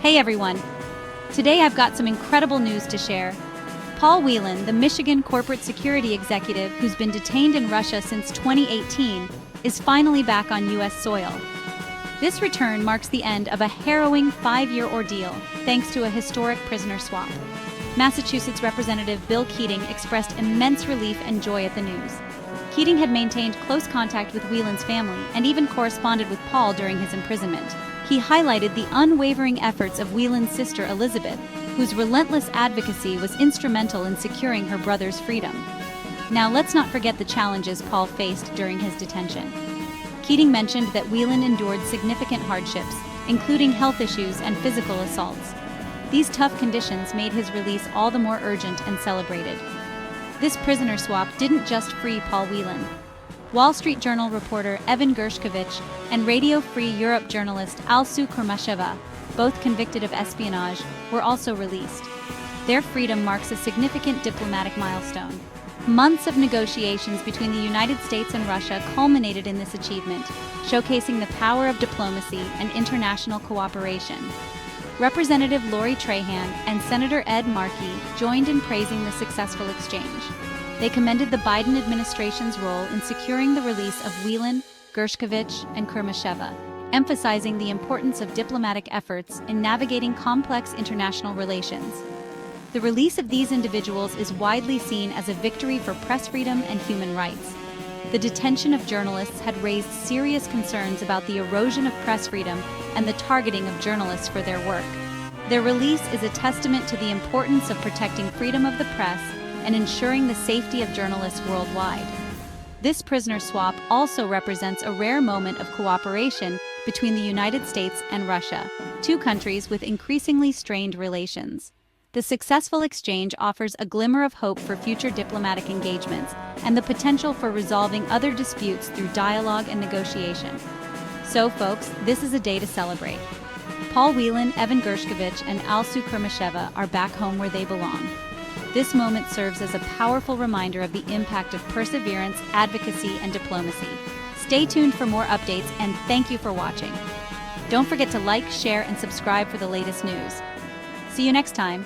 Hey everyone! Today I've got some incredible news to share. Paul Whelan, the Michigan corporate security executive who's been detained in Russia since 2018, is finally back on U.S. soil. This return marks the end of a harrowing 5-year ordeal, thanks to a historic prisoner swap. Massachusetts Representative Bill Keating expressed immense relief and joy at the news. Keating had maintained close contact with Whelan's family and even corresponded with Paul during his imprisonment. He highlighted the unwavering efforts of Whelan's sister Elizabeth, whose relentless advocacy was instrumental in securing her brother's freedom. Now let's not forget the challenges Paul faced during his detention. Keating mentioned that Whelan endured significant hardships, including health issues and physical assaults. These tough conditions made his release all the more urgent and celebrated. This prisoner swap didn't just free Paul Whelan. Wall Street Journal reporter Gershkovich and Radio Free Europe journalist Alsu Kurmasheva, both convicted of espionage, were also released. Their freedom marks a significant diplomatic milestone. Months of negotiations between the United States and Russia culminated in this achievement, showcasing the power of diplomacy and international cooperation. Representative Lori Trahan and Senator Ed Markey joined in praising the successful exchange. They commended the Biden administration's role in securing the release of Whelan, Gershkovich, and Kurmasheva, emphasizing the importance of diplomatic efforts in navigating complex international relations. The release of these individuals is widely seen as a victory for press freedom and human rights. The detention of journalists had raised serious concerns about the erosion of press freedom and the targeting of journalists for their work. Their release is a testament to the importance of protecting freedom of the press and ensuring the safety of journalists worldwide. This prisoner swap also represents a rare moment of cooperation between the United States and Russia, two countries with increasingly strained relations. The successful exchange offers a glimmer of hope for future diplomatic engagements and the potential for resolving other disputes through dialogue and negotiation. So, folks, this is a day to celebrate. Paul Whelan, Gershkovich, and Alsu Kurmasheva are back home where they belong. This moment serves as a powerful reminder of the impact of perseverance, advocacy, and diplomacy. Stay tuned for more updates, and thank you for watching. Don't forget to like, share, and subscribe for the latest news. See you next time.